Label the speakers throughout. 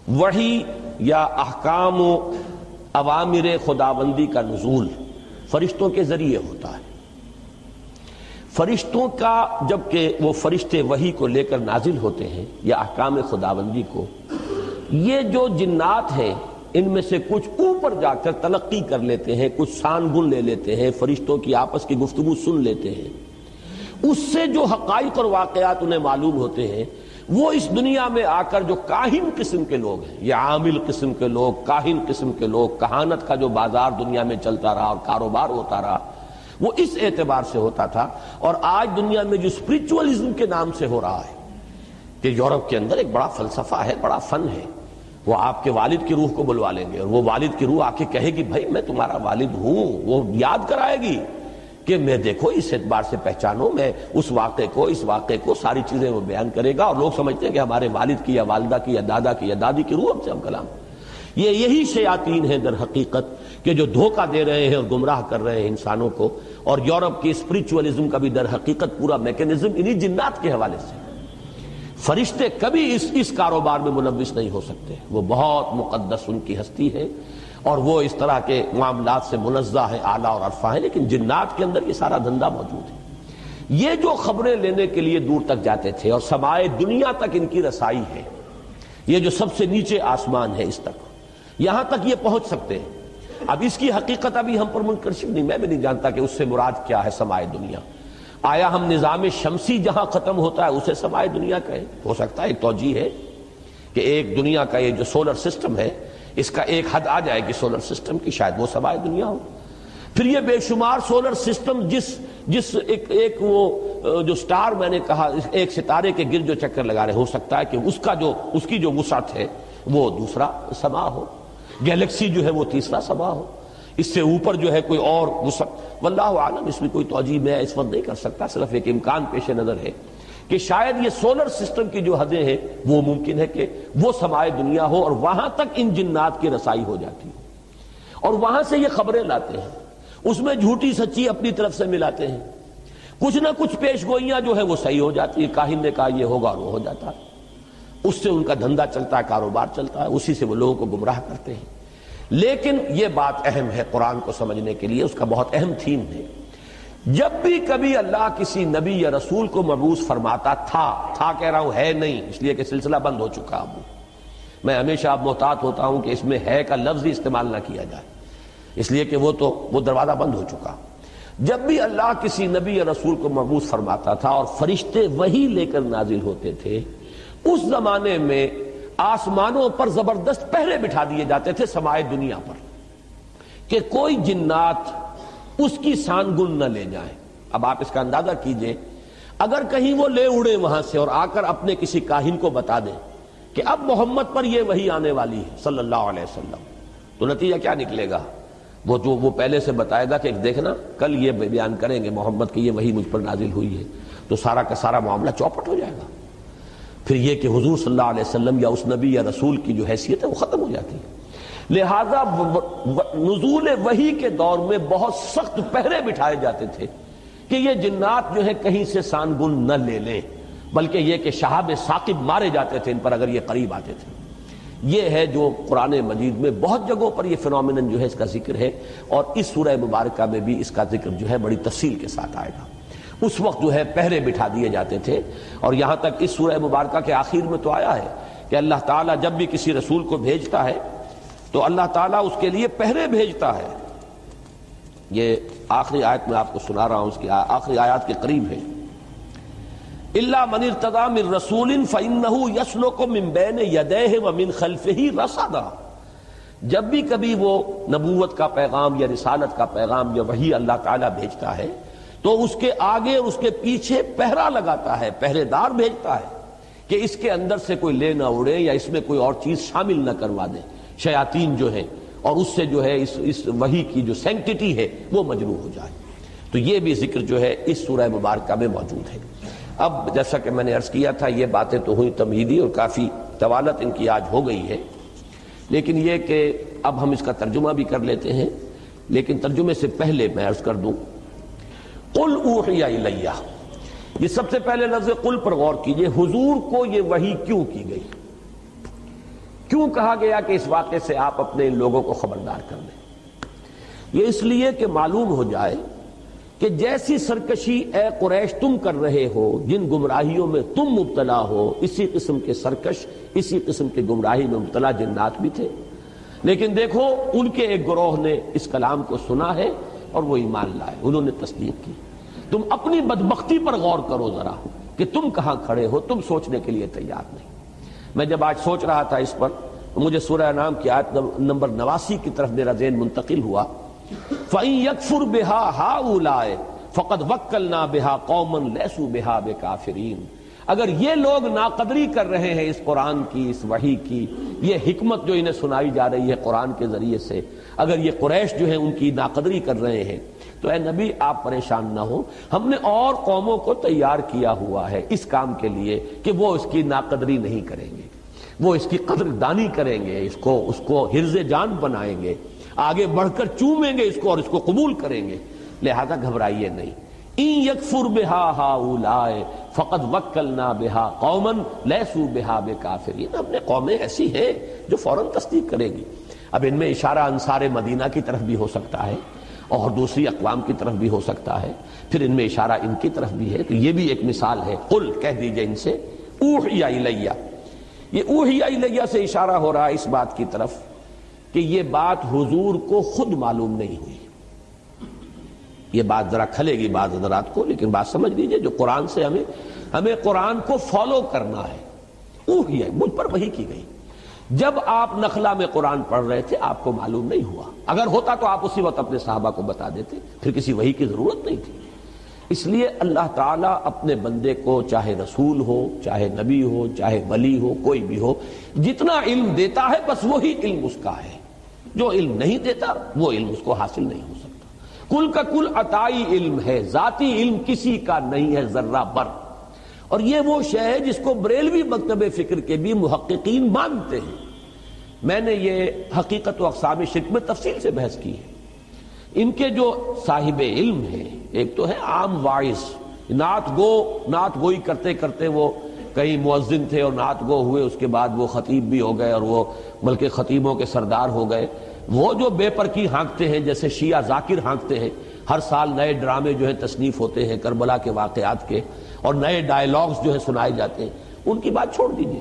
Speaker 1: وحی یا احکام و اوامر خداوندی کا نزول فرشتوں کے ذریعے ہوتا ہے۔ فرشتوں کا جبکہ وہ فرشتے وحی کو لے کر نازل ہوتے ہیں یا احکام خداوندی کو، یہ جو جنات ہیں ان میں سے کچھ اوپر جا کر تلقی کر لیتے ہیں، کچھ سان گن لے لیتے ہیں، فرشتوں کی آپس کی گفتگو سن لیتے ہیں، اس سے جو حقائق اور واقعات انہیں معلوم ہوتے ہیں وہ اس دنیا میں آ کر جو کاہن قسم کے لوگ ہیں، یہ عامل قسم کے لوگ، کاہن قسم کے لوگ، کہانت کا جو بازار دنیا میں چلتا رہا اور کاروبار ہوتا رہا، وہ اس اعتبار سے ہوتا تھا۔ اور آج دنیا میں جو اسپرچوئلزم کے نام سے ہو رہا ہے کہ یورپ کے اندر ایک بڑا فلسفہ ہے، بڑا فن ہے، وہ آپ کے والد کی روح کو بلوا لیں گے اور وہ والد کی روح آ کے کہے گی بھائی میں تمہارا والد ہوں، وہ یاد کرائے گی کہ میں دیکھو اس اعتبار سے پہچانو، میں اس واقعے کو ساری چیزیں وہ بیان کرے گا، اور لوگ سمجھتے ہیں کہ ہمارے والد کی یا والدہ کی یا دادا کی یا دادی کی روح ہم سے ہم کلام۔ یہی شیاطین ہیں در حقیقت کہ جو دھوکہ دے رہے ہیں اور گمراہ کر رہے ہیں انسانوں کو، اور یورپ کی اسپرچوئلزم کا بھی در حقیقت پورا میکینزم انہی جنات کے حوالے سے۔ فرشتے کبھی اس کاروبار میں ملوث نہیں ہو سکتے، وہ بہت مقدس ان کی ہستی ہے اور وہ اس طرح کے معاملات سے منزہ ہے، اعلیٰ اور عرفہ ہے، لیکن جنات کے اندر یہ سارا دھندا موجود ہے۔ یہ جو خبریں لینے کے لیے دور تک جاتے تھے اور سمائے دنیا تک ان کی رسائی ہے، یہ جو سب سے نیچے آسمان ہے اس تک، یہاں تک یہ پہنچ سکتے ہیں۔ اب اس کی حقیقت ابھی ہم پر منکشف نہیں، میں بھی نہیں جانتا کہ اس سے مراد کیا ہے سمائے دنیا۔ آیا ہم نظام شمسی جہاں ختم ہوتا ہے اسے سمائے دنیا کہیں؟ ہو سکتا ہے ایک توجیہ ہے کہ ایک دنیا کا یہ جو سولر سسٹم ہے اس کا ایک حد آ جائے گی سولر سسٹم کی، شاید وہ سمائے دنیا ہو۔ پھر یہ بے شمار سولر سسٹم جس ایک وہ جو سٹار میں نے کہا ایک ستارے کے گرد جو چکر لگا رہے، ہو سکتا ہے کہ اس کی جو وسعت ہے وہ دوسرا سما ہو، گیلیکسی جو ہے وہ تیسرا سما ہو، اس سے اوپر جو ہے کوئی اور وسعت، واللہ عالم، اس میں کوئی توجیہ میں اس وقت نہیں کر سکتا، صرف ایک امکان پیش نظر ہے کہ شاید یہ سولر سسٹم کی جو حدیں ہیں وہ ممکن ہے کہ وہ سمائے دنیا ہو اور وہاں تک ان جنات کی رسائی ہو جاتی ہے، اور وہاں سے یہ خبریں لاتے ہیں، اس میں جھوٹی سچی اپنی طرف سے ملاتے ہیں، کچھ نہ کچھ پیش گوئیاں جو ہے وہ صحیح ہو جاتی ہے، کاہن نے کہا یہ ہوگا اور وہ ہو جاتا ہے، اس سے ان کا دھندا چلتا ہے، کاروبار چلتا ہے، اسی سے وہ لوگوں کو گمراہ کرتے ہیں۔ لیکن یہ بات اہم ہے قرآن کو سمجھنے کے لیے، اس کا بہت اہم تھیم ہے، جب بھی کبھی اللہ کسی نبی یا رسول کو مبعوث فرماتا تھا کہہ رہا ہوں، ہے نہیں، اس لیے کہ سلسلہ بند ہو چکا اب۔ میں ہمیشہ اب محتاط ہوتا ہوں کہ اس میں ہے کا لفظ ہی استعمال نہ کیا جائے، اس لیے کہ وہ دروازہ بند ہو چکا۔ جب بھی اللہ کسی نبی یا رسول کو مبعوث فرماتا تھا اور فرشتے وہی لے کر نازل ہوتے تھے، اس زمانے میں آسمانوں پر زبردست پہرے بٹھا دیے جاتے تھے سمائے دنیا پر کہ کوئی جنات اس کی سان گن نہ لے جائیں۔ اب آپ اس کا اندازہ کیجئے، اگر کہیں وہ لے اڑے وہاں سے اور آ کر اپنے کسی کاہن کو بتا دیں کہ اب محمد پر یہ وحی آنے والی ہے صلی اللہ علیہ وسلم، تو نتیجہ کیا نکلے گا؟ وہ پہلے سے بتائے گا کہ دیکھنا کل یہ بیان کریں گے محمد کی یہ وحی مجھ پر نازل ہوئی ہے، تو سارا کا سارا معاملہ چوپٹ ہو جائے گا۔ پھر یہ کہ حضور صلی اللہ علیہ وسلم یا اس نبی یا رسول کی جو حیثیت ہے وہ ختم ہو جاتی ہے۔ لہذا نزول وحی کے دور میں بہت سخت پہرے بٹھائے جاتے تھے کہ یہ جنات جو ہے کہیں سے سان گن نہ لے لیں، بلکہ یہ کہ شہاب ثاقب مارے جاتے تھے ان پر اگر یہ قریب آتے تھے۔ یہ ہے جو قرآن مجید میں بہت جگہوں پر یہ فنومینن جو ہے اس کا ذکر ہے، اور اس سورہ مبارکہ میں بھی اس کا ذکر جو ہے بڑی تفصیل کے ساتھ آئے گا۔ اس وقت جو ہے پہرے بٹھا دیے جاتے تھے، اور یہاں تک اس سورہ مبارکہ کے آخر میں تو آیا ہے کہ اللہ تعالیٰ جب بھی کسی رسول کو بھیجتا ہے تو اللہ تعالیٰ اس کے لیے پہرے بھیجتا ہے۔ یہ آخری آیت میں آپ کو سنا رہا ہوں، اس کی آخری آیات کے قریب ہے، إِلَّا مَنِ ارْتَضَىٰ مِن رَّسُولٍ فَإِنَّهُ يَسْلُكُ مِن بَيْنِ يَدَيْهِ وَمِن خَلْفِهِ رَصَدًا۔ جب بھی کبھی وہ نبوت کا پیغام یا رسالت کا پیغام یا وحی اللہ تعالیٰ بھیجتا ہے تو اس کے آگے اور اس کے پیچھے پہرا لگاتا ہے، پہرے دار بھیجتا ہے کہ اس کے اندر سے کوئی لے نہ اڑے یا اس میں کوئی اور چیز شامل نہ کروا دے، شیاطین جو ہیں، اور اس سے جو ہے اس وحی کی جو سینکٹیٹی ہے وہ مجروح ہو جائے۔ تو یہ بھی ذکر جو ہے اس سورہ مبارکہ میں موجود ہے۔ اب جیسا کہ میں نے عرض کیا تھا یہ باتیں تو ہوئی تمہیدی اور کافی طوالت ان کی آج ہو گئی ہے، لیکن یہ کہ اب ہم اس کا ترجمہ بھی کر لیتے ہیں، لیکن ترجمے سے پہلے میں عرض کر دوں قل اوحی الیہ، یہ سب سے پہلے لفظ قل پر غور کیجئے، حضور کو یہ وحی کیوں کی گئی؟ کیوں کہا گیا کہ اس واقعے سے آپ اپنے ان لوگوں کو خبردار کر دیں؟ یہ اس لیے کہ معلوم ہو جائے کہ جیسی سرکشی اے قریش تم کر رہے ہو، جن گمراہیوں میں تم مبتلا ہو، اسی قسم کے سرکش، اسی قسم کے گمراہی میں مبتلا جنات بھی تھے، لیکن دیکھو ان کے ایک گروہ نے اس کلام کو سنا ہے اور وہ ایمان لائے، انہوں نے تصدیق کی۔ تم اپنی بدبختی پر غور کرو ذرا کہ تم کہاں کھڑے ہو، تم سوچنے کے لیے تیار نہیں۔ میں جب آج سوچ رہا تھا اس پر، مجھے سورہ انعام کی آیت نمبر 89 کی طرف میرا ذہن منتقل ہوا۔ فَإِن يَكْفُرْ بِهَا هَؤُلَاءِ فَقَدْ وَكَّلْنَا بِهَا قَوْمًا لَيْسُوا بِهَا بِكَافِرِينَ۔ اگر یہ لوگ ناقدری کر رہے ہیں اس قرآن کی، اس وحی کی، یہ حکمت جو انہیں سنائی جا رہی ہے قرآن کے ذریعے سے، اگر یہ قریش جو ہیں ان کی ناقدری کر رہے ہیں تو اے نبی آپ پریشان نہ ہو، ہم نے اور قوموں کو تیار کیا ہوا ہے اس کام کے لیے کہ وہ اس کی ناقدری نہیں کریں گے، وہ اس کی قدر دانی کریں گے، اس کو حرز جان بنائیں گے، آگے بڑھ کر چومیں گے اس کو اور اس کو قبول کریں گے، لہذا گھبرائیے نہیں۔ ان یکفر بها هؤلاء فقد وکلنا بها قوما لیسوا بها بکافرین، ہم نے قومیں ایسی ہیں جو فوراً تصدیق کرے گی۔ اب ان میں اشارہ انصار مدینہ کی طرف بھی ہو سکتا ہے اور دوسری اقوام کی طرف بھی ہو سکتا ہے، پھر ان میں اشارہ ان کی طرف بھی ہے، تو یہ بھی ایک مثال ہے۔ قل کہہ دیجئے ان سے، اوحی الیہ، یہ اوحی الیہ سے اشارہ ہو رہا ہے اس بات کی طرف کہ یہ بات حضور کو خود معلوم نہیں ہوئی۔ یہ بات ذرا کھلے گی بعض حضرات کو، لیکن بات سمجھ لیجئے، جو قرآن سے ہمیں قرآن کو فالو کرنا ہے۔ اوحی ہے، مجھ پر وحی کی گئی۔ جب آپ نخلا میں قرآن پڑھ رہے تھے آپ کو معلوم نہیں ہوا، اگر ہوتا تو آپ اسی وقت اپنے صحابہ کو بتا دیتے، پھر کسی وحی کی ضرورت نہیں تھی۔ اس لیے اللہ تعالیٰ اپنے بندے کو، چاہے رسول ہو، چاہے نبی ہو، چاہے ولی ہو، کوئی بھی ہو، جتنا علم دیتا ہے بس وہی علم اس کا ہے، جو علم نہیں دیتا وہ علم اس کو حاصل نہیں ہو سکتا۔ کل کا کل عطائی علم ہے، ذاتی علم کسی کا نہیں ہے ذرہ بر، اور یہ وہ شے ہے جس کو بریلوی مکتب فکر کے بھی محققین مانتے ہیں۔ میں نے یہ حقیقت و اقسام شرک میں تفصیل سے بحث کی ہے۔ ان کے جو صاحب علم ہیں، ایک تو ہے عام واعظ، نعت گوئی کرتے کرتے وہ کئی مؤذن تھے اور نعت گو ہوئے، اس کے بعد وہ خطیب بھی ہو گئے اور وہ بلکہ خطیبوں کے سردار ہو گئے۔ وہ جو بے پرکی ہانکتے ہیں، جیسے شیعہ ذاکر ہانکتے ہیں، ہر سال نئے ڈرامے جو ہیں تصنیف ہوتے ہیں کربلا کے واقعات کے، اور نئے ڈائیلاگز جو ہیں سنائے جاتے ہیں، ان کی بات چھوڑ دیجئے۔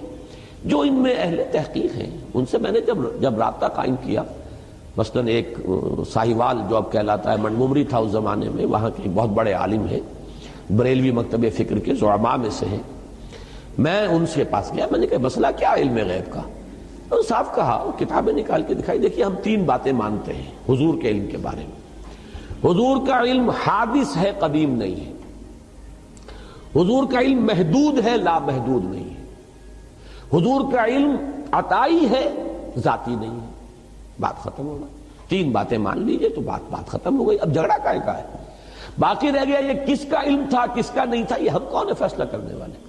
Speaker 1: جو ان میں اہل تحقیق ہیں ان سے میں نے جب رابطہ قائم کیا، مثلاً ایک ساہیوال جو اب کہلاتا ہے، منمومری تھا اس زمانے میں، وہاں کے بہت بڑے عالم ہیں، بریلوی مکتب فکر کے زعماء میں سے ہیں، میں ان سے پاس گیا، میں نے کہا مسئلہ کیا علم غیب کا؟ اور صاف کہا، کتابیں نکال کے دکھائی، دیکھیے ہم 3 باتیں مانتے ہیں حضور کے علم کے بارے میں۔ حضور کا علم حادث ہے، قدیم نہیں ہے۔ حضور کا علم محدود ہے، لا محدود نہیں ہے۔ حضور کا علم عطائی ہے، ذاتی نہیں ہے۔ بات ختم ہوگا، 3 باتیں مان لیجئے تو بات ختم ہو گئی۔ اب جھگڑا کائے کا ہے؟ باقی رہ گیا یہ کس کا علم تھا کس کا نہیں تھا، یہ ہم کون ہے فیصلہ کرنے والے؟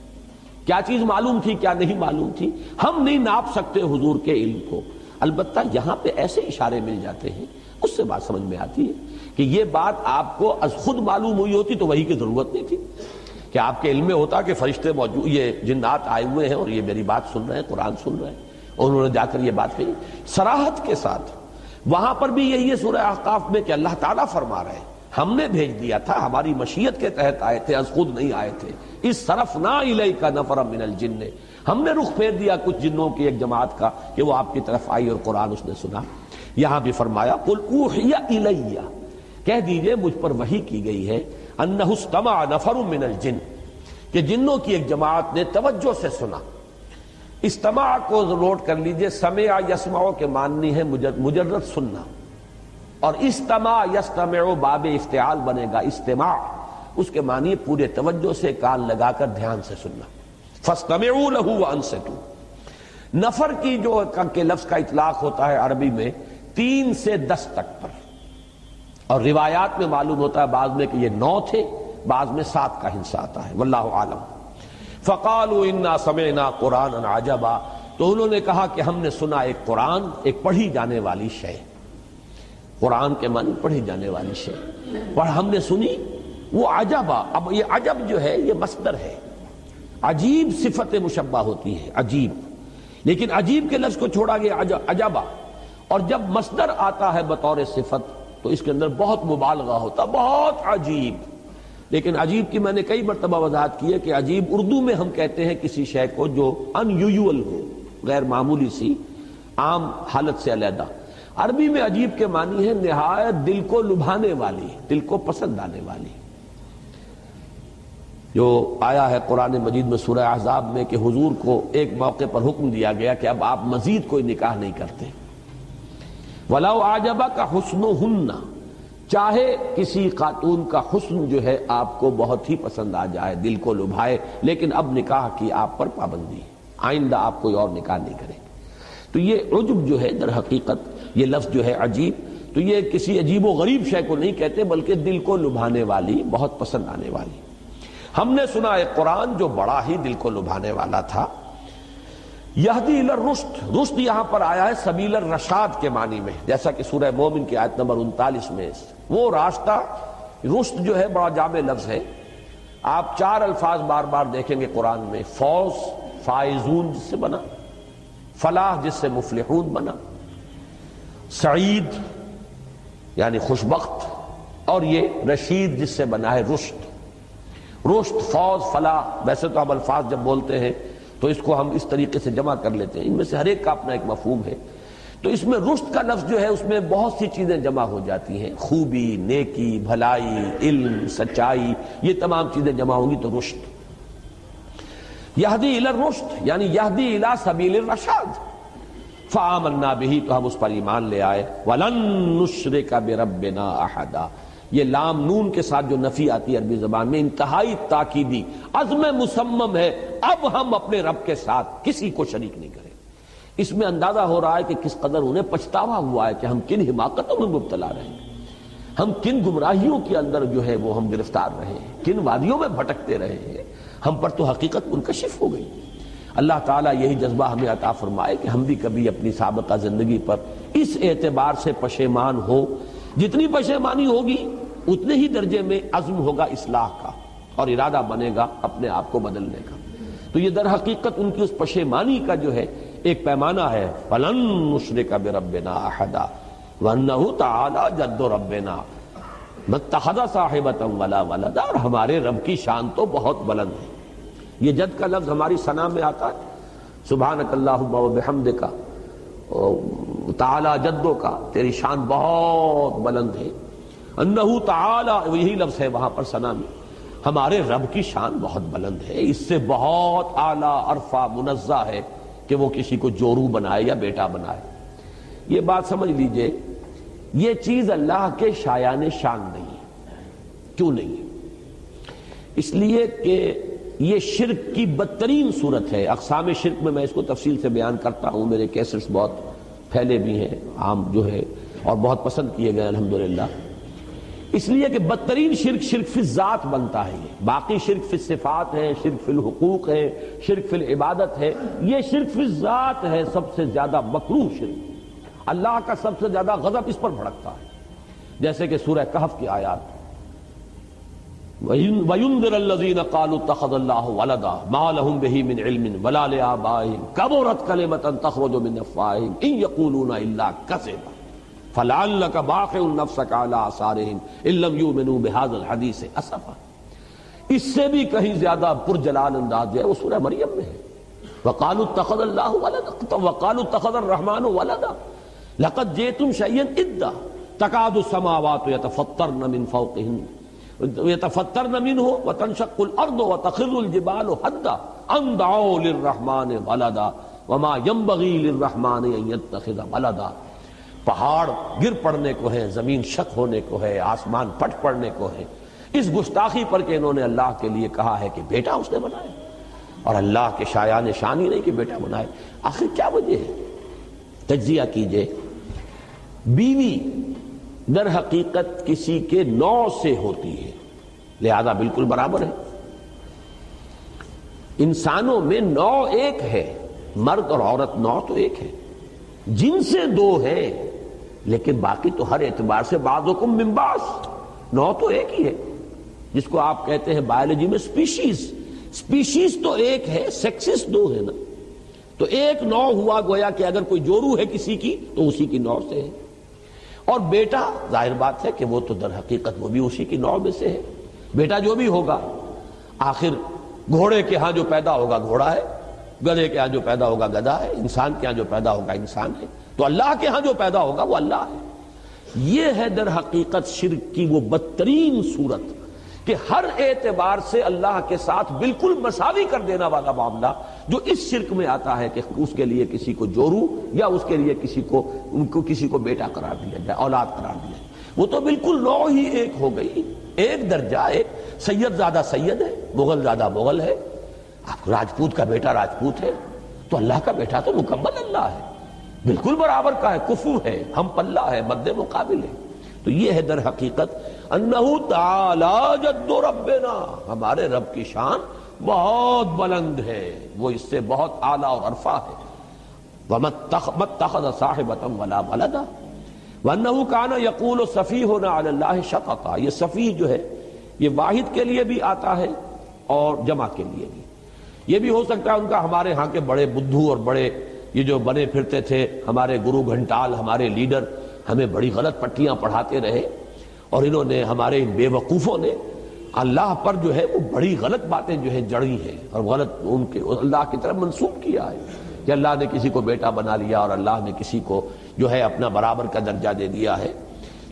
Speaker 1: کیا چیز معلوم تھی کیا نہیں معلوم تھی، ہم نہیں ناپ سکتے حضور کے علم کو۔ البتہ یہاں پہ ایسے اشارے مل جاتے ہیں، اس سے بات سمجھ میں آتی ہے کہ یہ بات آپ کو از خود معلوم ہوئی ہوتی تو وحی کی ضرورت نہیں تھی، کہ آپ کے علم میں ہوتا کہ فرشتے موجود، یہ جنات آئے ہوئے ہیں اور یہ میری بات سن رہے ہیں، قرآن سن رہے ہیں، اور انہوں نے جا کر یہ بات کہی صراحت کے ساتھ۔ وہاں پر بھی یہی ہے سورہ احقاف میں کہ اللہ تعالیٰ فرما رہے ہیں ہم نے بھیج دیا تھا، ہماری مشیت کے تحت آئے تھے، از خود نہیں آئے تھے۔ اس صرفنا الیک نفرا من الجن، ہم نے رخ پھیر دیا کچھ جنوں کی ایک جماعت کا کہ وہ آپ کی طرف آئی اور قرآن اس نے سنا۔ یہاں بھی فرمایا قل اوحی الی، کہہ دیجئے مجھ پر وحی کی گئی ہے، انہ استمع نفر من الجن، کہ جنوں کی ایک جماعت نے توجہ سے سنا۔ استماع کو نوٹ کر لیجئے، سمع یسمع کے معنی ہے مجرد سننا، اور استماع یستمع باب افتعال بنے گا استماع، اس کے معنی پورے توجہ سے کان لگا کر دھیان سے سننا۔ فاستمعوا له وانصتوا، نفر کی جو کہ لفظ کا اطلاق ہوتا ہے عربی میں 3 سے 10 تک پر، اور روایات میں معلوم ہوتا ہے بعض میں کہ یہ 9 تھے، بعض میں 7 کا حصہ آتا ہے، واللہ عالم۔ فقالوا انا سمعنا قرانا عجبا، تو انہوں نے کہا کہ ہم نے سنا ایک قرآن، ایک پڑھی جانے والی شے۔ قرآن کے معنی پڑھی جانے والی شے، اور ہم نے سنی وہ عجبا۔ اب یہ عجب جو ہے یہ مصدر ہے، عجیب صفت مشبہ ہوتی ہے، عجیب، لیکن عجیب کے لفظ کو چھوڑا گیا عجبا، اور جب مصدر آتا ہے بطور صفت تو اس کے اندر بہت مبالغہ ہوتا، بہت عجیب۔ لیکن عجیب کی میں نے کئی مرتبہ وضاحت کی ہے کہ عجیب اردو میں ہم کہتے ہیں کسی شے کو جو ان یوزول ہو، غیر معمولی سی، عام حالت سے علیحدہ۔ عربی میں عجیب کے معنی ہے نہایت دل کو لبھانے والی، دل کو پسند آنے والی۔ جو آیا ہے قرآن مجید میں سورہ احزاب میں کہ حضور کو ایک موقع پر حکم دیا گیا کہ اب آپ مزید کوئی نکاح نہیں کرتے۔ وَلَوْ أَعْجَبَكَ حُسْنُهُنَّ، چاہے کسی خاتون کا حسن جو ہے آپ کو بہت ہی پسند آ جائے، دل کو لبھائے، لیکن اب نکاح کی آپ پر پابندی ہے، آئندہ آپ کوئی اور نکاح نہیں کریں۔ تو یہ عجب جو ہے در حقیقت یہ لفظ جو ہے عجیب، تو یہ کسی عجیب و غریب شے کو نہیں کہتے بلکہ دل کو لبھانے والی، بہت پسند آنے والی۔ ہم نے سنا ایک قرآن جو بڑا ہی دل کو لبھانے والا تھا، یہدی الی الرشد، رشد یہاں پر آیا ہے سبیل الرشاد کے معنی میں، جیسا کہ سورہ مومن کی آیت نمبر 39 میں وہ راستہ، رشد جو ہے بڑا جامع لفظ ہے۔ آپ 4 الفاظ بار بار دیکھیں گے قرآن میں، فوز، فائزون جس سے بنا، فلاح جس سے مفلحون بنا، سعید یعنی خوشبخت، اور یہ رشید جس سے بنا ہے رشد۔ رشد، فوز، فلاح، ویسے تو ہم الفاظ جب بولتے ہیں تو اس کو ہم اس طریقے سے جمع کر لیتے ہیں، ان میں سے ہر ایک کا اپنا ایک مفہوم ہے۔ تو اس میں رشد کا لفظ جو ہے اس میں بہت سی چیزیں جمع ہو جاتی ہیں، خوبی، نیکی، بھلائی، علم، سچائی، یہ تمام چیزیں جمع ہوں گی تو رشد۔ یہدی الی الرشد یعنی یہدی الی سبیل الرشاد، فآمنا بہ، تو ہم اس پر ایمان لے آئے، ولن نشرک بربنا احدا، یہ لام نون کے ساتھ جو نفی آتی ہے عربی زبان میں انتہائی تاکیدی، عزم مصمم ہے، اب ہم اپنے رب کے ساتھ کسی کو شریک نہیں کریں۔ اس میں اندازہ ہو رہا ہے کہ کس قدر انہیں پچھتاوا ہوا ہے کہ ہم کن حماقتوں میں مبتلا رہے ہیں، ہم کن گمراہیوں کے اندر جو ہے وہ ہم گرفتار رہے ہیں، کن وادیوں میں بھٹکتے رہے ہیں، ہم پر تو حقیقت منکشف ہو گئی۔ اللہ تعالیٰ یہی جذبہ ہمیں عطا فرمائے کہ ہم بھی کبھی اپنی سابقہ زندگی پر اس اعتبار سے پشیمان ہو، جتنی پشیمانی ہوگی اتنے ہی درجے میں عزم ہوگا اصلاح کا اور ارادہ بنے گا اپنے آپ کو بدلنے کا۔ تو یہ در حقیقت ان کی اس پشیمانی کا جو ہے ایک پیمانہ ہے، فَلَن نُشْرِكَ بِرَبِّنَا أَحَدًا وَأَنَّهُ تَعَالَى جَدُّ رَبِّنَا مَا اتَّخَذَ صَاحِبَةً وَلَا وَلَدًا، اور ہمارے رب کی شان تو بہت بلند ہے۔ یہ جد کا لفظ ہماری ثنا میں آتا ہے، سبحانک اللہم وبحمدک، تعالی جدو کا، تیری شان بہت بلند ہے۔ انہ تعالی، یہی لفظ ہے وہاں پر ثنا میں، ہمارے رب کی شان بہت بلند ہے، اس سے بہت اعلیٰ عرفہ منزہ ہے کہ وہ کسی کو جورو بنائے یا بیٹا بنائے۔ یہ بات سمجھ لیجئے، یہ چیز اللہ کے شایان شان نہیں ہے۔ کیوں نہیں ہے؟ اس لیے کہ یہ شرک کی بدترین صورت ہے۔ اقسام شرک میں اس کو تفصیل سے بیان کرتا ہوں، میرے کیسٹس بہت پھیلے بھی ہیں، عام جو ہے، اور بہت پسند کیے گئے الحمدللہ۔ اس لیے کہ بدترین شرک شرک فی الذات بنتا ہے، یہ باقی شرک فی الصفات ہے، شرک فی الحقوق ہے، شرک فی العبادت ہے، یہ شرک فی الذات ہے، سب سے زیادہ مکروہ شرک، اللہ کا سب سے زیادہ غضب اس پر بھڑکتا ہے۔ جیسے کہ سورہ کہف کی آیات، وَيُنذِرَ الَّذِينَ قَالُوا اتَّخَذَ اللَّهُ وَلَدًا مَا لَهُم بِهِ مِنْ عِلْمٍ وَلَا لِآبَائِهِمْ كَبُرَتْ كَلِمَةً تَخْرُجُ مِنْ أَفْوَاهِهِمْ إِنْ يَقُولُونَ إِلَّا كَذِبًا فَلَعَلَّكَ بَاخِعٌ نَفْسَكَ عَلَىٰ آثَارِهِمْ إِن لَّمْ يُؤْمِنُوا بِهَٰذَا الْحَدِيثِ أَسَفًا۔ اس سے بھی کہیں زیادہ پرجلال انداز جو ہے وہ سورہ مریم میں ہے، وَقَالُوا اتَّخَذَ اللَّهُ وَلَدًا، وَقَالُوا اتَّخَذَ الرَّحْمَٰنُ وَلَدًا لَقَدْ جِئْتُمْ شَيْئًا إِدًّا تَكَادُ السَّمَاوَاتُ يَتَفَطَّرْنَ مِنْ فَوْقِهِنَّ يتفطرن منه وتنشق الارض وتخر الجبال هدا ان دعوا للرحمن ولدا وما ينبغي للرحمن ان يتخذ ولدا۔ پہاڑ گر پڑنے کو ہے، زمین شک ہونے کو ہے، آسمان پھٹ پڑنے کو ہے، اس گستاخی پر کہ انہوں نے اللہ کے لیے کہا ہے کہ بیٹا اس نے بنایا، اور اللہ کے شایان شان ہی نہیں کہ بیٹا بنائے۔ آخر کیا وجہ ہے؟ تجزیہ کیجئے۔ بیوی در حقیقت کسی کے نوع سے ہوتی ہے، لہذا بالکل برابر ہے۔ انسانوں میں نوع ایک ہے، مرد اور عورت نوع تو ایک ہے، جن سے دو ہے، لیکن باقی تو ہر اعتبار سے بعضکم من بعض، نوع تو ایک ہی ہے، جس کو آپ کہتے ہیں بایولوجی میں سپیشیز۔ سپیشیز تو ایک ہے، سیکسز دو ہے نا۔ تو ایک نوع ہوا گویا کہ اگر کوئی جورو ہے کسی کی تو اسی کی نوع سے ہے، اور بیٹا ظاہر بات ہے کہ وہ تو در حقیقت وہ بھی اسی کی نوع میں سے ہے۔ بیٹا جو بھی ہوگا آخر گھوڑے کے ہاں جو پیدا ہوگا گھوڑا ہے، گدھے کے ہاں جو پیدا ہوگا گدھا ہے، انسان کے ہاں جو پیدا ہوگا انسان ہے، تو اللہ کے ہاں جو پیدا ہوگا وہ اللہ ہے۔ یہ ہے در حقیقت شرک کی وہ بدترین صورت کہ ہر اعتبار سے اللہ کے ساتھ بالکل مساوی کر دینا والا معاملہ جو اس شرک میں آتا ہے کہ اس کے لیے کسی کو جورو یا اس کے لیے کسی کو بیٹا قرار دیا جائے، اولاد قرار دیا جائے، وہ تو بالکل نوع ہی ایک ہو گئی، ایک درجہ، ایک سید زیادہ سید ہے، مغل زیادہ مغل ہے، راجپوت کا بیٹا راجپوت ہے، تو اللہ کا بیٹا تو مکمل اللہ ہے، بالکل برابر کا ہے، کفو ہے، ہم پلہ ہے، مد مقابل ہے۔ تو یہ ہے در حقیقت انہ تعالی جد ربنا، ہمارے رب کی شان بہت بلند ہے، وہ اس سے بہت اعلیٰ اور عرفہ ہے۔ وَمَتَّخَذَ صَاحِبَةً وَلَا وَلَدًا وَأَنَّهُ كَانَ يَقُولُ سَفِيهٌ عَلَى اللَّهِ شَطَطًا، یہ سفیہ جو ہے یہ واحد کے لیے بھی آتا ہے اور جمع کے لیے بھی۔ یہ بھی ہو سکتا ہے ان کا ہمارے ہاں کے بڑے بدھو اور بڑے یہ جو بنے پھرتے تھے ہمارے گرو گھنٹال، ہمارے لیڈر، ہمیں بڑی غلط پٹیاں پڑھاتے رہے، اور انہوں نے ہمارے ان بے وقوفوں نے اللہ پر جو ہے وہ بڑی غلط باتیں جو ہے جڑی ہیں اور غلط ان کے اللہ کی طرف منسوب کیا ہے کہ اللہ نے کسی کو بیٹا بنا لیا اور اللہ نے کسی کو جو ہے اپنا برابر کا درجہ دے دیا ہے۔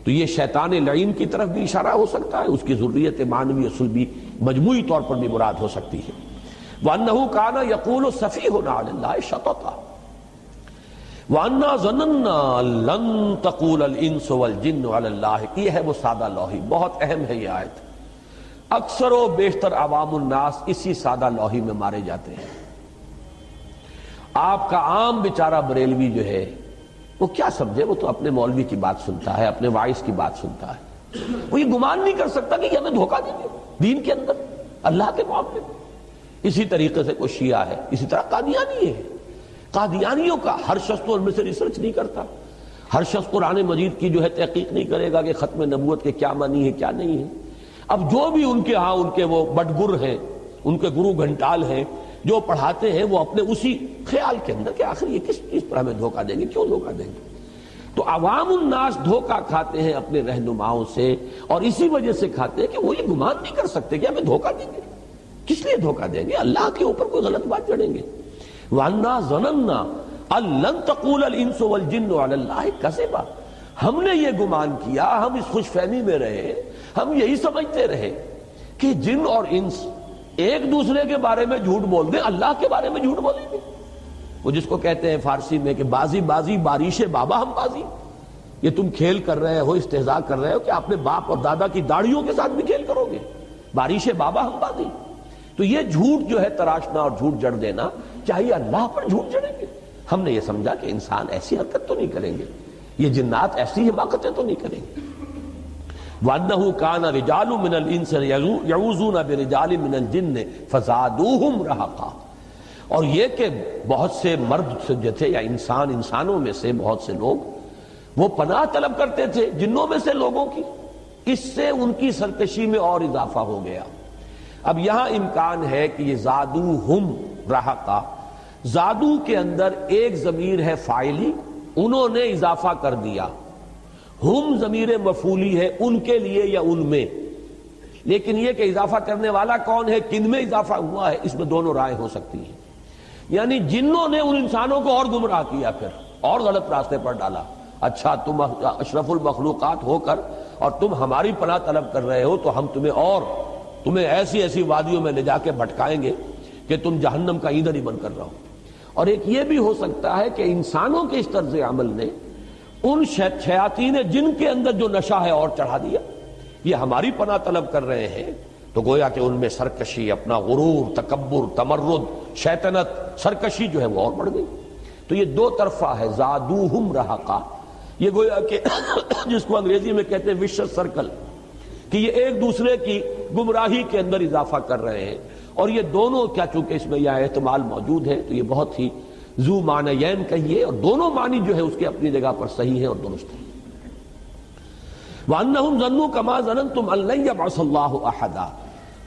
Speaker 1: تو یہ شیطان لعین کی طرف بھی اشارہ ہو سکتا ہے، اس کی ذریت معنوی اصل بھی مجموعی طور پر بھی مراد ہو سکتی ہے۔ وَأَنَّهُ كَانَ يَقُولُ سَفِيهٌ عَلَى اللَّهِ شَطَطًا وَأَنَّا ظَنَنَّا لَن تَقُولَ الْإِنسُ وَالْجِنُّ عَلَى اللَّهِ، یہ ہے وہ سادہ لوحی، بہت اہم ہے یہ آیت۔ اکثر و بیشتر عوام الناس اسی سادہ لوحی میں مارے جاتے ہیں۔ آپ کا عام بیچارہ بریلوی جو ہے وہ کیا سمجھے، وہ تو اپنے مولوی کی بات سنتا ہے، اپنے واعظ کی بات سنتا ہے، وہ یہ گمان نہیں کر سکتا کہ یہ ہمیں دھوکہ دیں گے دین کے اندر، اللہ کے معاملے میں۔ اسی طریقے سے کوئی شیعہ ہے، اسی طرح قادیانی ہے، قادیانیوں کا ہر شخص تو ان میں سے ریسرچ نہیں کرتا، ہر شخص قرآن مجید کی جو ہے تحقیق نہیں کرے گا کہ ختم نبوت کے کیا معنی ہے کیا نہیں ہے۔ اب جو بھی ان کے ہاں ان کے وہ بٹگر ہیں، ان کے گرو گھنٹال ہیں جو پڑھاتے ہیں، وہ اپنے اسی خیال کے اندر کہ آخر یہ کس چیز پر ہمیں دھوکہ دیں گے، کیوں دھوکہ دیں گے۔ تو عوام الناس دھوکہ کھاتے ہیں اپنے رہنماؤں سے، اور اسی وجہ سے کھاتے ہیں کہ وہ یہ گمان نہیں کر سکتے کہ ہمیں دھوکہ دیں گے، کس لیے دھوکہ دیں گے، اللہ کے اوپر کوئی غلط بات جڑیں گے۔ وَأَنَّا ظَنَنَّا أَن لَن تَقُولَ الْإِنسُ وَالْجِنُّ عَلَى اللَّهِ كَذِبًا، ہم نے یہ گمان کیا، ہم اس خوش فہمی میں رہے، ہم یہی سمجھتے رہے کہ جن اور انس ایک دوسرے کے بارے میں جھوٹ بول دیں، اللہ کے بارے میں جھوٹ بولیں گے۔ وہ جس کو کہتے ہیں فارسی میں کہ بازی بازی بارش بابا ہم بازی، یہ تم کھیل کر رہے ہو، استہزاء کر رہے ہو کہ اپنے باپ اور دادا کی داڑھیوں کے ساتھ بھی کھیل کرو گے، بارش بابا ہم بازی۔ تو یہ جھوٹ جو ہے تراشنا اور جھوٹ جڑ دینا، چاہیے اللہ پر جھوٹ جڑیں گے۔ ہم نے یہ سمجھا کہ انسان ایسی حرکت تو نہیں کریں گے، یہ جنات ایسی حماقتیں تو نہیں کریں گے۔ وَأَنَّهُ كَانَ رِجَالٌ مِّنَ الْإِنسِ يَعُوذُونَ بِرِجَالٍ مِّنَ الْجِنِّ فَزَادُوهُمْ رَهَقًا، اور یہ کہ بہت سے مرد جو تھے یا انسانوں میں سے بہت سے لوگ وہ پناہ طلب کرتے تھے جنوں میں سے لوگوں کی، اس سے ان کی سرکشی میں اور اضافہ ہو گیا۔ اب یہاں امکان ہے کہ یہ زادوہم رہقا، زادو کے اندر ایک ضمیر ہے فاعلی، انہوں نے اضافہ کر دیا، ہم ضمیر مفعولی ہے ان کے لیے یا ان میں، لیکن یہ کہ اضافہ کرنے والا کون ہے، کن میں اضافہ ہوا ہے، اس میں دونوں رائے ہو سکتی ہیں۔ یعنی جنوں نے ان انسانوں کو اور گمراہ کیا، پھر اور غلط راستے پر ڈالا۔ اچھا تم اشرف المخلوقات ہو کر اور تم ہماری پناہ طلب کر رہے ہو تو ہم تمہیں ایسی ایسی وادیوں میں لے جا کے بھٹکائیں گے کہ تم جہنم کا ایندھن ہی بن کر رہو۔ اور ایک یہ بھی ہو سکتا ہے کہ انسانوں کے اس طرز عمل نے ان شیاطین جن کے اندر جو نشہ ہے اور چڑھا دیا، یہ ہماری پناہ طلب کر رہے ہیں تو گویا کہ ان میں سرکشی، اپنا غرور، تکبر، تمرد، شیطنت، سرکشی جو ہے وہ اور بڑھ گئی۔ تو یہ دو طرفہ ہے، زادوہم رہقا، یہ گویا کہ جس کو انگریزی میں کہتے ہیں وشس سرکل، کہ یہ ایک دوسرے کی گمراہی کے اندر اضافہ کر رہے ہیں، اور یہ دونوں کیا چونکہ اس میں یہ احتمال موجود ہے تو یہ بہت ہی ذو معنیین کہیے، اور دونوں معنی جو ہے اس کے اپنی جگہ پر صحیح ہے اور درست ہے۔ وَأَنَّهُمْ ظَنُّوا كَمَا ظَنَنْتُمْ أَن لَّن يَبْعَثَ اللَّهُ أَحَدًا،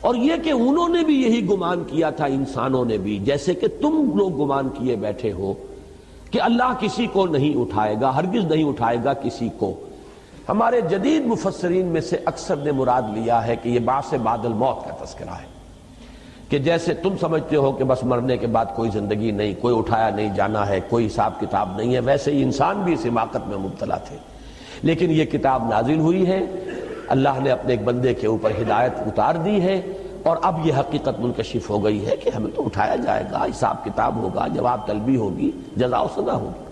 Speaker 1: اور یہ کہ انہوں نے بھی یہی گمان کیا تھا، انسانوں نے بھی، جیسے کہ تم لوگ گمان کیے بیٹھے ہو کہ اللہ کسی کو نہیں اٹھائے گا، ہرگز نہیں اٹھائے گا کسی کو۔ ہمارے جدید مفسرین میں سے اکثر نے مراد لیا ہے کہ یہ بعث بعد الموت کا تذکرہ ہے، کہ جیسے تم سمجھتے ہو کہ بس مرنے کے بعد کوئی زندگی نہیں، کوئی اٹھایا نہیں جانا ہے، کوئی حساب کتاب نہیں ہے، ویسے ہی انسان بھی اس حماقت میں مبتلا تھے۔ لیکن یہ کتاب نازل ہوئی ہے، اللہ نے اپنے ایک بندے کے اوپر ہدایت اتار دی ہے، اور اب یہ حقیقت منکشف ہو گئی ہے کہ ہمیں تو اٹھایا جائے گا، حساب کتاب ہوگا، جواب طلبی ہوگی، جزا و سزا ہوگی۔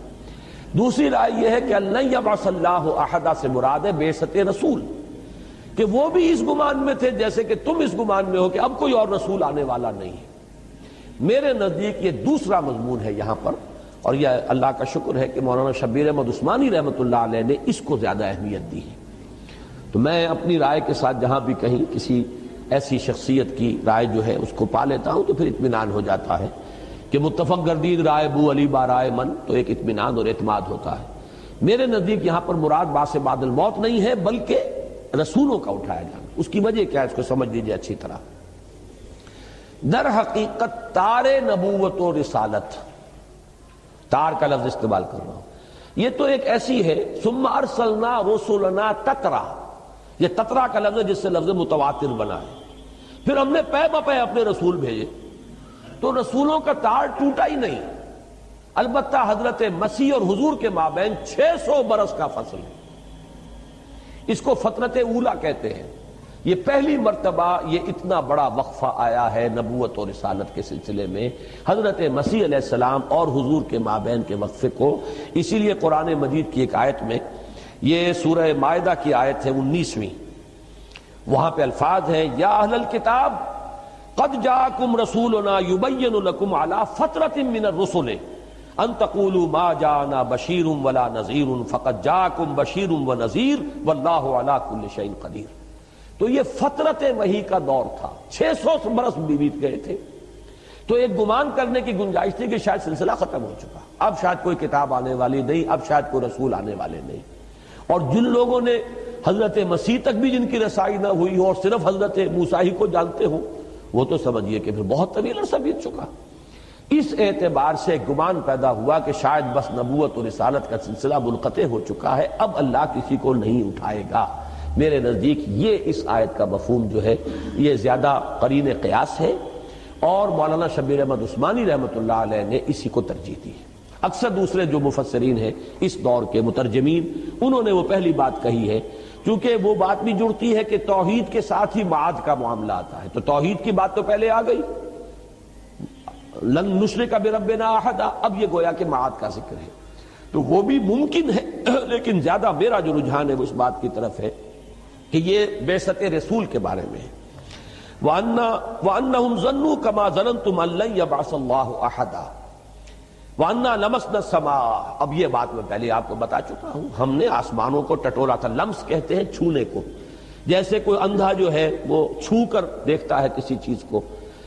Speaker 1: دوسری رائے یہ ہے کہ لن یبعث اللہ احد سے مراد ہے بعثت رسول، کہ وہ بھی اس گمان میں تھے جیسے کہ تم اس گمان میں ہو کہ اب کوئی اور رسول آنے والا نہیں ہے۔ میرے نزدیک یہ دوسرا مضمون ہے یہاں پر، اور یہ اللہ کا شکر ہے کہ مولانا شبیر احمد عثمانی رحمۃ اللہ علیہ نے اس کو زیادہ اہمیت دی ہے۔ تو میں اپنی رائے کے ساتھ جہاں بھی کہیں کسی ایسی شخصیت کی رائے جو ہے اس کو پا لیتا ہوں تو پھر اطمینان ہو جاتا ہے کہ متفق گردید رائے بو علی بارائے من، تو ایک اطمینان اور اعتماد ہوتا ہے۔ میرے نزدیک یہاں پر مراد بعث بعد الموت نہیں ہے بلکہ رسولوں کا اٹھایا جانا۔ اس کی وجہ کیا ہے اس کو سمجھ لیجیے اچھی طرح۔ در حقیقت تار نبوت و رسالت، تار کا لفظ استعمال کر رہا ہوں، یہ تو ایک ایسی ہے ثم ارسلنا رسلنا تترا، یہ تترا کا لفظ ہے جس سے لفظ متواتر بنا ہے۔ پھر ہم نے پے بپے اپنے رسول بھیجے، تو رسولوں کا تار ٹوٹا ہی نہیں۔ البتہ حضرت مسیح اور حضور کے مابین 600 برس کا فصل ہے، اس کو فترت اولا کہتے ہیں۔ یہ پہلی مرتبہ یہ اتنا بڑا وقفہ آیا ہے نبوت اور رسالت کے سلسلے میں، حضرت مسیح علیہ السلام اور حضور کے مابین کے وقفے کو۔ اسی لیے قرآن مجید کی ایک آیت میں، یہ سورہ مائدہ کی آیت ہے 19ویں، وہاں پہ الفاظ ہیں یا اہل الکتاب قد جاءکم رسولنا یبین لکم علی فترۃ من الرسل ان تقولوا ما جاءنا بشیر ولا نذیر فقد جاءکم بشیر ونذیر واللہ علی کل شیء قدیر۔ تو یہ فترت وحی کا دور تھا، 600 برس بیت گئے تھے، تو ایک گمان کرنے کی گنجائش تھی کہ شاید سلسلہ ختم ہو چکا، اب شاید کوئی کتاب آنے والی نہیں، اب شاید کوئی رسول آنے والے نہیں۔ اور جن لوگوں نے حضرت مسیح تک بھی جن کی رسائی نہ ہوئی ہو اور صرف حضرت موسیٰ ہی کو جانتے ہو، وہ تو سمجھیے کہ پھر بہت طویل عرصہ بیت چکا۔ اس اعتبار سے گمان پیدا ہوا کہ شاید بس نبوت اور رسالت کا سلسلہ منقطع ہو چکا ہے، اب اللہ کسی کو نہیں اٹھائے گا۔ میرے نزدیک یہ اس آیت کا مفہوم جو ہے یہ زیادہ قرین قیاس ہے، اور مولانا شبیر احمد عثمانی رحمۃ اللہ علیہ نے اسی کو ترجیح دی ہے۔ اکثر دوسرے جو مفسرین ہیں اس دور کے مترجمین، انہوں نے وہ پہلی بات کہی ہے، کیونکہ وہ بات بھی جڑتی ہے کہ توحید کے ساتھ ہی معاد کا معاملہ آتا ہے، تو توحید کی بات تو پہلے آ گئی، لن نشرک بربنا احدا، اب یہ گویا کہ معاد کا ذکر ہے، تو وہ بھی ممکن ہے، لیکن زیادہ میرا جو رجحان ہے وہ اس بات کی طرف ہے کہ یہ بعثت رسول کے بارے میں ہے۔ وَأَنَّهُمْ ظَنُّوا كَمَا ظَنَنْتُمْ أَن لَّن يَبْعَثَ اللَّهُ أَحَدًا وَأَنَّا لَمَسْنَا السَّمَاءَ۔ اب یہ بات میں پہلے آپ کو بتا چکا ہوں، ہم نے آسمانوں کو ٹٹولا تھا، لمس کہتے ہیں چھونے کو، جیسے کوئی اندھا جو ہے وہ چھو کر دیکھتا ہے کسی چیز کو،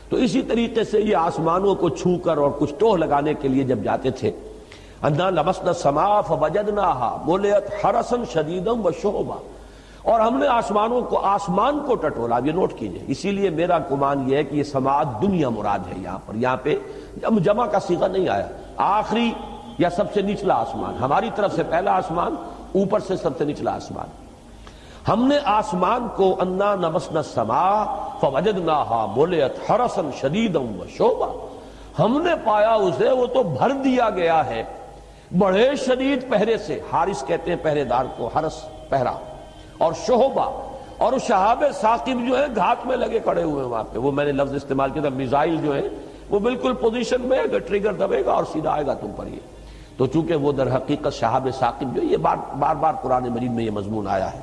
Speaker 1: تو اسی طریقے سے یہ آسمانوں کو چھو کر اور کچھ ٹوہ لگانے کے لیے جب جاتے تھے، اَنَّا لَمَسْنَا السَّمَاءَ فَوَجَدْنَاهَا مُلِئَتْ حَرَسًا شَدِيدًا وَشُهُبًا، اور ہم نے آسمان کو ٹٹولا۔ یہ نوٹ کیجئے، اسی لیے میرا گمان یہ ہے کہ یہ سماعت دنیا مراد ہے یہاں پہ جمع کا صیغہ نہیں آیا، آخری یا سب سے نچلا آسمان، ہماری طرف سے پہلا آسمان، اوپر سے سب سے نچلا آسمان۔ ہم نے آسمان کو انا لمسنا السماء فوجدناها ملئت حرسا شدیدا وشوبا، ہم نے پایا اسے وہ تو بھر دیا گیا ہے بڑے شدید پہرے سے، حارس کہتے ہیں پہرے دار کو، حرس پہرا، اور شہبہ، اور شہاب ثاقب جو ہے گھات میں لگے کھڑے ہوئے ہیں وہاں پہ، وہ میں نے لفظ استعمال کیا تھا، میزائل جو ہے وہ بالکل پوزیشن میں اگر ٹریگر دبے گا اور سیدھا آئے گا تم پر یہ، تو چونکہ وہ در حقیقت شہاب ثاقب جو یہ بار بار قرآن مجید میں یہ مضمون آیا ہے۔